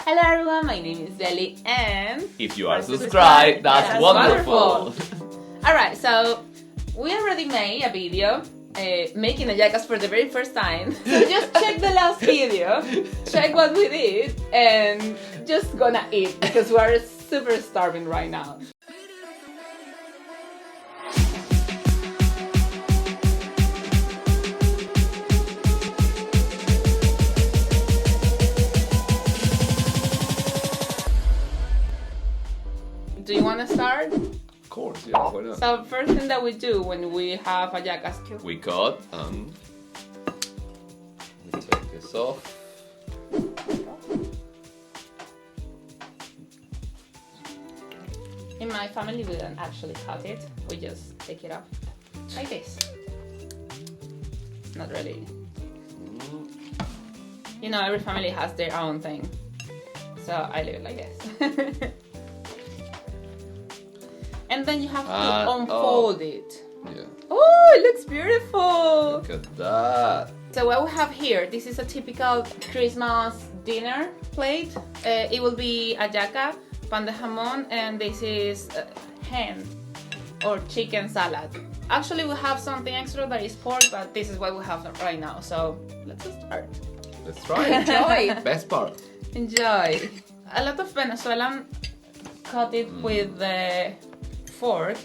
Hello everyone, my name is Deli and if you are subscribed, that's wonderful. Alright, so we already made a video making hallacas for the very first time. So just check the last video, check what we did, and just gonna eat because we're super starving right now. Do you want to start? Of course, yeah, why not? So first thing that we do when we have hallacas, We cut and we take this off. in my family we don't actually cut it, we just take it off like this. Not really. You know, every family has their own thing. So I leave it like this. And then you have to unfold it. Yeah. Oh, it looks beautiful! Look at that. So what we have here, this is a typical Christmas dinner plate. It will be hallaca, pan de jamón, and this is hen or chicken salad. Actually, we have something extra that is pork, but this is what we have right now. So let's start. Let's try it. Enjoy! Best part. Enjoy! A lot of Venezuelan cut it with the fork,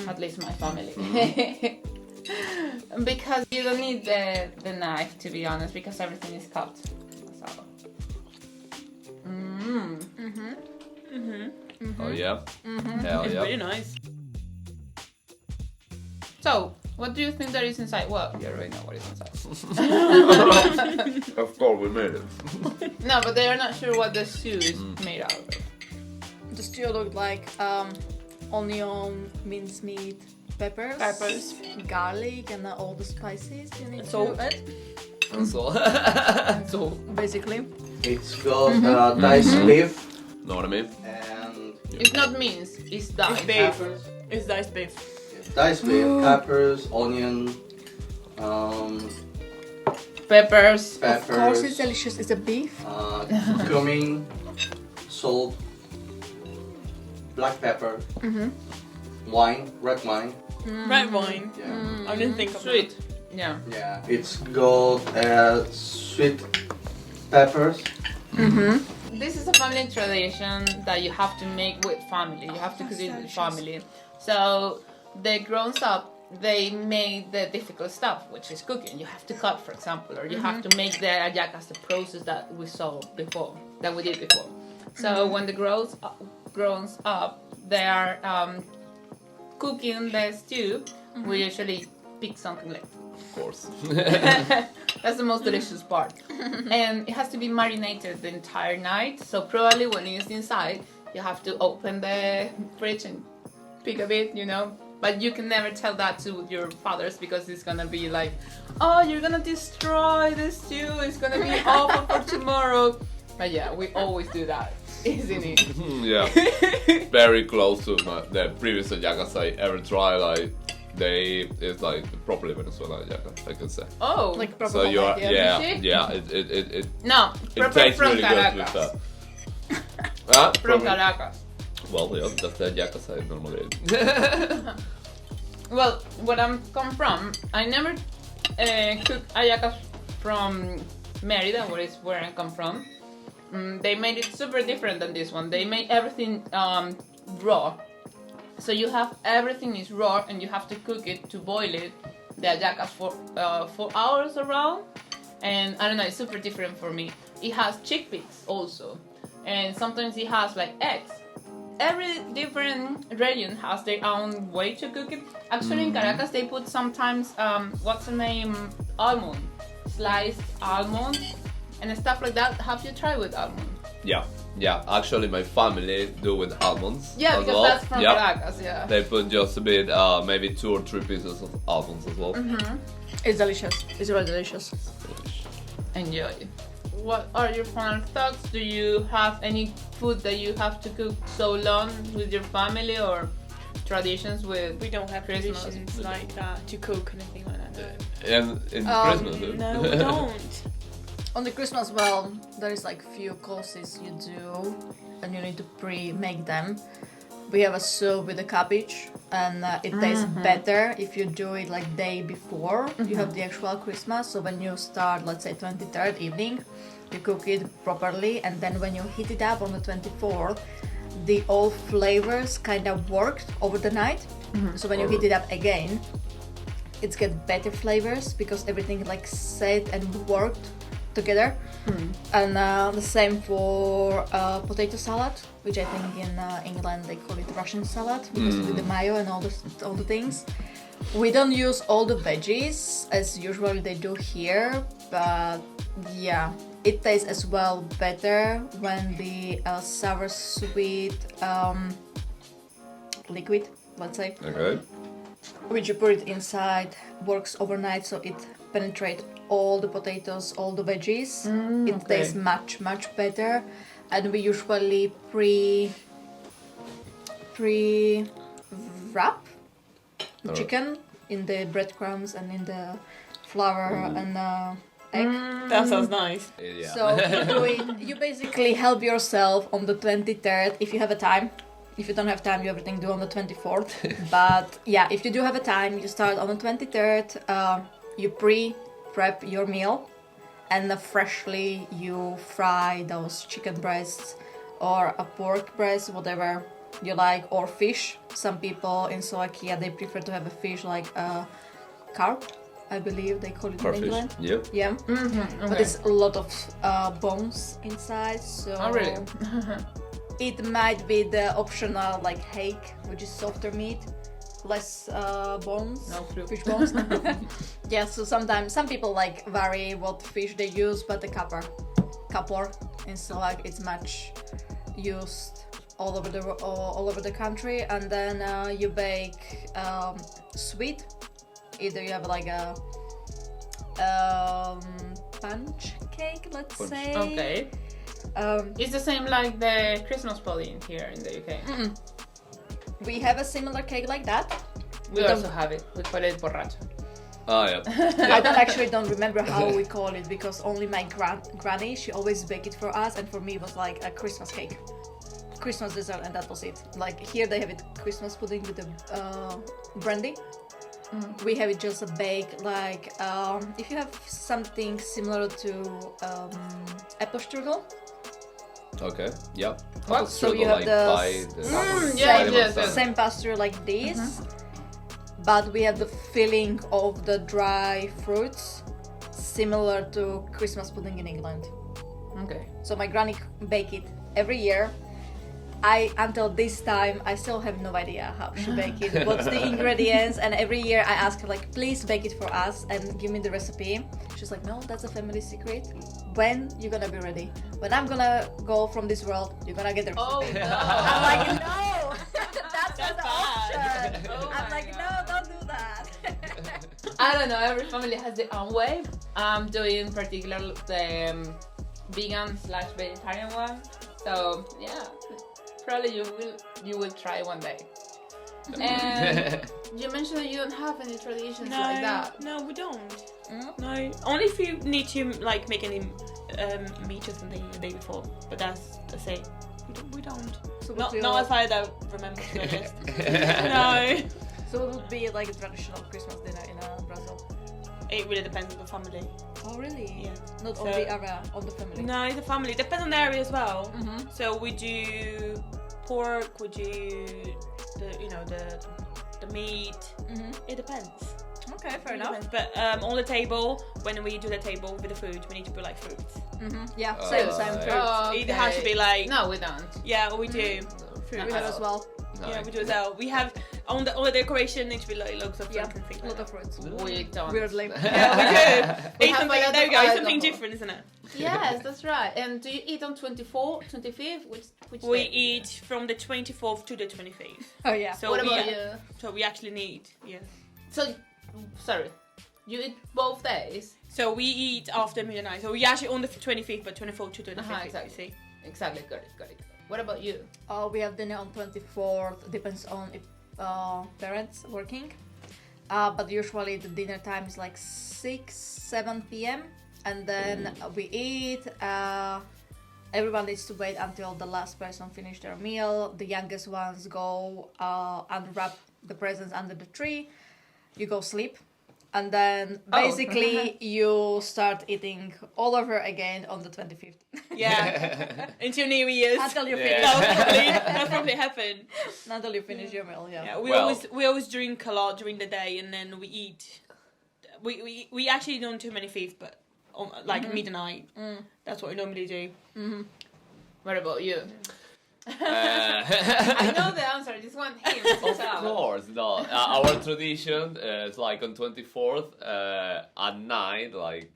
at least my family. Because you don't need the knife, to be honest, because everything is cut. So. Oh yeah. Hell It's yeah. really nice. So, what do you think there is inside? Well, you already know what is inside. Of course we made it. No, but they are not sure what the stew is made out of. The stew looked like onion, mincemeat, peppers, garlic, and all the spices you need Salt. to add. And so, So, Basically, It's got diced beef know what I mean? and it's not mince, it's diced. beef. peppers. It's diced beef. Diced beef, peppers, onion, Peppers. Of course, it's delicious. It's a beef. cumin, salt, black pepper, wine, red wine. Red wine. Yeah, I didn't think of Sweet. Yeah. yeah. It's got sweet peppers. This is a family tradition that you have to make with family. You have to cook it with family. So the grown up, they made the difficult stuff, which is cooking. You have to cut, for example, or you have to make the hallacas, the process that we saw before, that we did before. So when the grown up, they are cooking the stew. We usually pick something left. Of course. That's the most delicious part. And it has to be marinated the entire night. So probably when it's inside, you have to open the fridge and pick a bit, you know. But you can never tell that to your fathers because it's gonna be like, oh, you're gonna destroy the stew. It's gonna be awful for tomorrow. But yeah, we always do that, isn't it? Yeah. Very close to the previous hallacas I ever tried. Like it's like properly Venezuelan hallaca, I can say. Oh, Like proper So you are, homemade, yeah. Is It no, tastes prepare from really good with Caracas. that. From Caracas. Well, yeah, that's the hallacas I normally eat. Well, where I'm come from, I never cooked hallacas from Merida, where I come from. They made it super different than this one. They made everything raw. So you have everything is raw and you have to cook it to boil it, the hallacas for 4 hours around. And I don't know, it's super different for me. It has chickpeas also. And sometimes it has like eggs. Every different region has their own way to cook it. Actually, in Caracas, they put sometimes, what's the name? Almond. Sliced almond and stuff like that. Have you tried with almond? Yeah. Actually, my family do with almonds. Yeah, as because well. that's from Yeah. Caracas, yeah. They put just a bit, maybe 2 or 3 pieces of almonds as well. It's delicious. It's really delicious. Enjoy. What are your final thoughts? Do you have any food that you have to cook so long with your family or traditions with We don't have Christmas? traditions like that to cook anything like that. And in Christmas, No, we don't. On the Christmas, well, there is like few courses you do, and you need to pre-make them. We have a soup with the cabbage, and it tastes better if you do it like day before you have the actual Christmas. So when you start, let's say 23rd evening, you cook it properly, and then when you heat it up on the 24th, the all flavors kind of worked over the night. So when you heat it up again, it's get better flavors because everything like set and worked together. And the same for potato salad, which I think in England they call it Russian salad because with the mayo and all the things. We don't use all the veggies as usually they do here, but yeah, it tastes as well better when the sour sweet liquid, let's say, Okay. which you put it inside, works overnight, so it penetrates all the potatoes, all the veggies. It tastes much better, and we usually pre-wrap the chicken in the breadcrumbs and in the flour and egg. That sounds nice. Yeah. So you basically help yourself on the 23rd if you have a time. If you don't have time, you everything do on the 24th. But yeah, if you do have a time, you start on the 23rd. You pre-prep your meal, and freshly you fry those chicken breasts or a pork breast, whatever you like, or fish. Some people in Slovakia they prefer to have a fish like carp, I believe they call it in Carfish. England. Yep. Yeah, but it's a lot of bones inside, so Oh, really? it might be the optional like hake, which is softer meat, less bones, No clue. fish bones. Yeah, so sometimes some people like vary what fish they use, but the kapor in Slovak it's much used all over the country. And then you bake sweet. Either you have like a punch cake, let's say. Okay. It's the same like the Christmas pudding here in the UK. We have a similar cake like that. We also have it. We call it borracho. Ah, yeah. I don't remember how we call it because only my granny, she always baked it for us, and for me it was like a Christmas cake, Christmas dessert, and that was it. Like here they have it Christmas pudding with the brandy. We have it just a bake, like if you have something similar to apple strudel. Okay. Yep. What? So you have the yes. same pasture like this, but we have the filling of the dry fruits similar to Christmas pudding in England. Okay. So my granny bake it every year. Until this time I still have no idea how she bake it, what's the ingredients, and every year I ask her like, please bake it for us and give me the recipe. She's like, no, that's a family secret. When you're gonna be ready? When I'm gonna go from this world, you're gonna get the recipe. Oh no! I'm like, no, that's not the bad. option. Oh I'm my like, no, don't do that. I don't know. Every family has their own way. I'm doing particularly the vegan/vegetarian one. So yeah, probably you will try one day. And you mentioned that you don't have any traditions like that. No, we don't. Mm? No, only if you need to like make any meat or something the day before. But that's it. We don't. So Not as far as I remember, to be honest. No. So it would be like a traditional Christmas dinner in Brazil. It really depends on the family. Oh really? Yeah. Not So- on the area, on the family. No, the family. Depends on the area as well. Mm-hmm. So we do pork, we do the meat. Mm-hmm. It depends. Okay, fair It enough. depends. But on the table, when we do the table with the food, we need to put like fruits. Mm-hmm. Yeah, Oh, same yeah. fruit. Oh, It has to be like No, we don't. yeah, we do. Fruit. We have as well. Yeah, we do as well. We have on the decoration needs to be like loads of Yeah, fruits and things a like lot that. of fruits. We don't. Weirdly. Yeah, we do. We It's have a something, lot there of we go. It's alcohol. something different, isn't it? Yes, that's right. And do you eat on 24th, 25th? Which We day? eat from the 24th to the 25th. Oh yeah. So What we about you? so we actually need So, sorry, you eat both days? So we eat after midnight. So we actually on the 25th, but 24th to 25th. Exactly. You see. Exactly, got it. What about you? We have dinner on 24th. Depends on if parents working. But usually the dinner time is like 6-7 p.m. and then we eat. Everyone needs to wait until the last person finish their meal. The youngest ones go unwrap the presents under the tree. You go sleep. And then basically you start eating all over again on the 25th. Yeah. Until New Year's. Until you finish. That's probably happened. Until you finish your meal, yeah. Yeah, we always drink a lot during the day, and then we eat. We actually don't too many feasts, but like midnight. That's what we normally do. What about you? I know the answer. I just want him to Of tell. course, no. Our tradition is like on 24th at night, like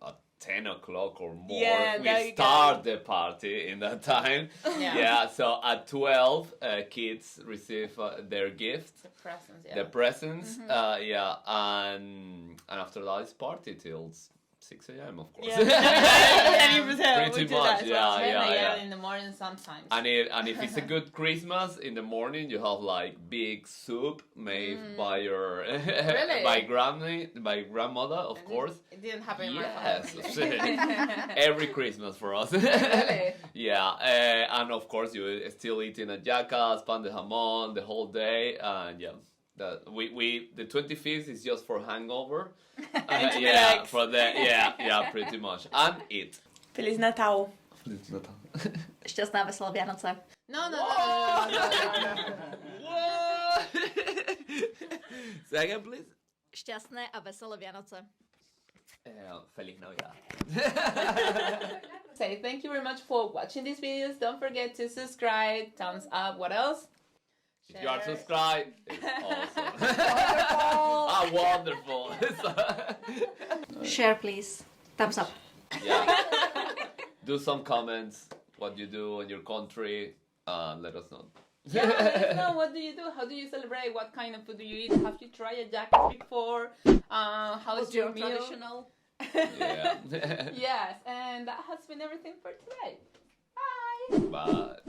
at 10 o'clock or more. Yeah, there we you start the party in that time. Yeah. So at 12, kids receive their gift, The presents, yeah. the presents. And after that, it's party till 6 a.m. of course. Pretty much, yeah. 10 a.m. in the morning sometimes. And if it's a good Christmas in the morning, you have like big soup made by your Really? by grandmother, of course. It didn't happen in my Yes, family. every Christmas for us. Really? Yeah, and of course you still eating hallacas, pan de jamón the whole day, and yeah. The 25th is just for hangover. relax. For the pretty much, and eat. Feliz Natal. Šťastná veselé Vianoce. No. What? Say again, please. Šťastné a veselé Vianoce. Feliz Navidad. Say thank you very much for watching these videos. Don't forget to subscribe, thumbs up. What else? If you are subscribed, it's awesome. Wonderful. Wonderful. Share, please. Thumbs up. Yeah. Do some comments. What you do in your country. Let us know. Yeah, let us know. What do you do? How do you celebrate? What kind of food do you eat? Have you tried a jacket before? How's What's your your meal? traditional? Yeah. Yes, and that has been everything for today. Bye. Bye.